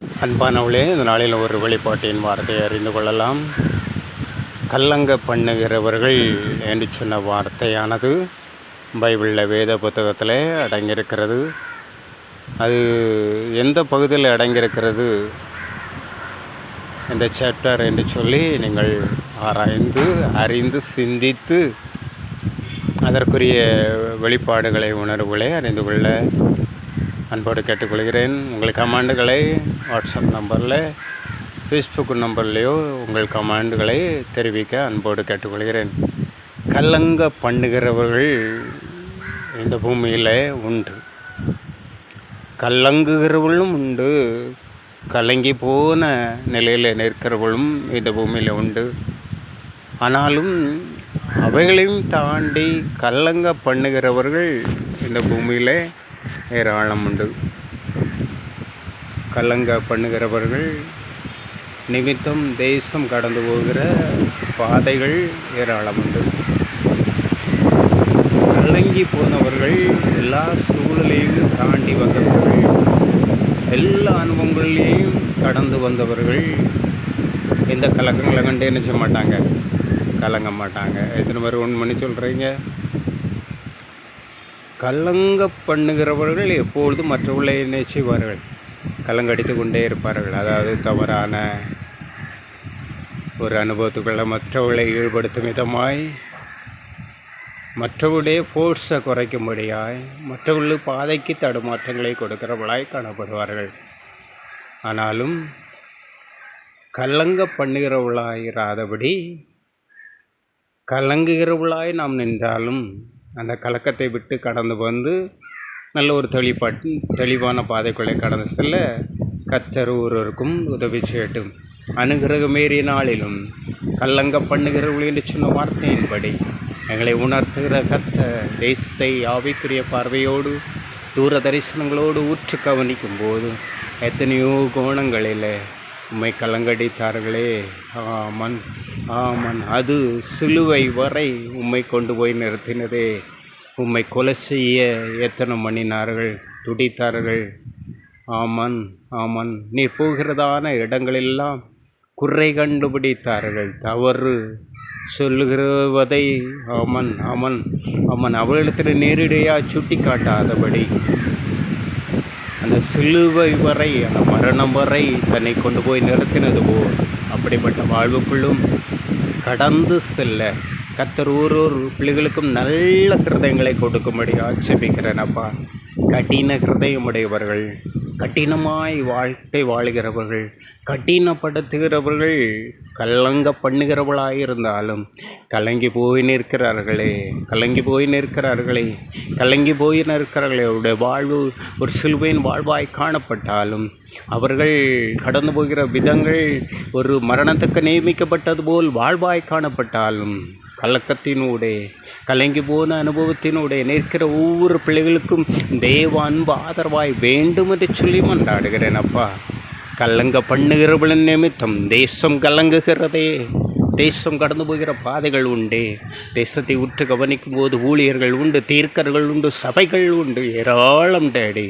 அன்பானவளே, இந்த நாளில் ஒரு வெளிப்பாட்டின் வார்த்தையை அறிந்து கொள்ளலாம். கல்லங்க பண்ணுகிறவர்கள் என்று சொன்ன வார்த்தையானது பைபிளில் வேத புத்தகத்தில் அடங்கியிருக்கிறது. அது எந்த பகுதியில் அடங்கியிருக்கிறது இந்த சாப்டர் என்று சொல்லி நீங்கள் ஆராய்ந்து அறிந்து சிந்தித்து அதற்குரிய வெளிப்பாடுகளை உணர்வுகளை அறிந்து கொள்ள அன்போடு கேட்டுக்கொள்கிறேன். உங்கள் கமாண்டுகளை வாட்ஸ்அப் நம்பரில், ஃபேஸ்புக் நம்பர்லேயோ உங்கள் கமாண்டுகளை தெரிவிக்க அன்போடு கேட்டுக்கொள்கிறேன். கல்லங்க பண்ணுகிறவர்கள் இந்த பூமியில் உண்டு, கல்லங்குகிறவர்களும் உண்டு, கலங்கி போன நிலையில் நிற்கிறவர்களும் இந்த பூமியில் உண்டு. ஆனாலும் அவைகளையும் தாண்டி கல்லங்க பண்ணுகிறவர்கள் இந்த பூமியில் ஏராளம் உண்டு. கல்லங்க பண்ணுகிறவர்கள் நிமித்தம் தேசம் கடந்து போகிற பாதைகள் ஏராளம் உண்டு. கலங்கி போனவர்கள் எல்லா சூழலையும் தாண்டி வந்தவர்கள், எல்லா அனுபவங்களையும் கடந்து வந்தவர்கள் எந்த கலக்கங்களை கண்டு என்ன செய்ய மாட்டாங்க, கலங்க மாட்டாங்க. எத்தனை பேர் உண்மைன்னு சொல்கிறீங்க? கலங்க பண்ணுகிறவர்கள் எப்பொழுதும் மற்றவர்களை என்ன செய்வார்கள், கலங்கடித்து கொண்டே இருப்பார்கள். அதாவது தவறான ஒரு அனுபவத்துக்குள்ள மற்றவர்களை ஈடுபடுத்தும் விதமாய், மற்றவருடைய ஃபோர்ஸை குறைக்கும்படியாய், மற்றவர்களுக்கு பாதைக்கு தடுமாற்றங்களை கொடுக்கிறவர்களாய் காணப்படுவார்கள். ஆனாலும் கலங்க பண்ணுகிறவர்களாயிராதபடி கலங்குகிறவர்களாய் நாம் நின்றாலும் அந்த கலக்கத்தை விட்டு கடந்து வந்து நல்ல ஒரு தெளிவான பாதைக்குள்ளே கடந்து செல்ல கர்த்தர் ஒருவருக்கும் உதவி செய்யட்டும். அனுகிரகமேறிய நாளிலும் கல்லங்க பண்ணுகிறவர்கள் என்று சொன்ன வார்த்தையின்படி எங்களை உணர்த்துகிற கர்த்தர் தேசத்தை ஆவிக்குரிய பார்வையோடு தூர தரிசனங்களோடு ஊற்று கவனிக்கும் போது எத்தனையோ கோணங்களில் உம்மை கலங்கடித்தார்களே. ஆமன் ஆமன், அது சிலுவை வரை உம்மை கொண்டு போய் நிறுத்தினதே. உம்மை கொலை செய்ய எத்தனை மணினார்கள், துடித்தார்கள். ஆமன் ஆமன், நீர் போகிறதான இடங்களெல்லாம் குறை கண்டுபிடித்தார்கள், தவறு சொல்லுகிறவதை ஆமன் ஆமன் ஆமன் அவர்களிடத்தில் நேரடியாக சுட்டி காட்டாதபடி அந்த சிலுவை வரை, அந்த மரணம் வரை தன்னை கொண்டு போய் நிறுத்தினது போல் அப்படிப்பட்ட வாழ்வுக்குள்ளும் கடந்து செல்ல கர்த்தர் ஒரு பிள்ளைகளுக்கும் நல்ல ஹிருதயங்களை கொடுக்கும்படி ஆட்சேபிக்கிறேன். அப்பா, கடின ஹிருதயமுடையவர்கள், கடினமாய் வாழ்க்கை வாழுகிறவர்கள், கடினப்படுத்துகிறவர்கள், கலங்க பண்ணுகிறவர்களாயிருந்தாலும் கலங்கி போய் நிற்கிறார்களே, கலங்கி போய் நிற்கிறார்களே, கலங்கி போய் நிற்கிறார்களே. அவருடைய வாழ்வு ஒரு சிலுவையின் வாழ்வாய் காணப்பட்டாலும், அவர்கள் கடந்து போகிற விதங்கள் ஒரு மரணத்துக்கு நியமிக்கப்பட்டது போல் வாழ்வாய் காணப்பட்டாலும், கலக்கத்தினூடே கலங்கி போன அனுபவத்தினூடே நிற்கிற ஒவ்வொரு பிள்ளைகளுக்கும் தேவ அன்பு ஆதரவாய் வேண்டும் என்று சொல்லி மன்றாடுகிறேன். அப்பா, கலங்க பண்ணுகிறவளின் நிமித்தம் தேசம் கலங்குகிறதே. தேசம் கடந்து போகிற பாதைகள் உண்டு. தேசத்தை உற்று கவனிக்கும் போது ஊழியர்கள் உண்டு, தீர்க்கர்கள் உண்டு, சபைகள் உண்டு, ஏராளம் டேடி.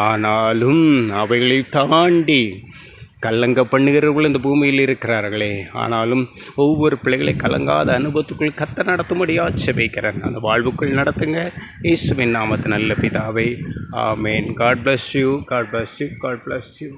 ஆனாலும் அவைகளை தாண்டி கலங்க பண்ணுகிறவர்கள் இந்த பூமியில் இருக்கிறார்களே. ஆனாலும் ஒவ்வொரு பிள்ளைகளை கலங்காத அனுபவத்துக்குள் கர்த்தர் நடத்தும்படி ஆட்சேபிக்கிறேன். அந்த வாழ்வுக்குள் நடத்துங்க. இயேசுவின் நாமத்தில் நல்ல பிதாவே, ஆமேன். God bless you, God bless you, God bless you.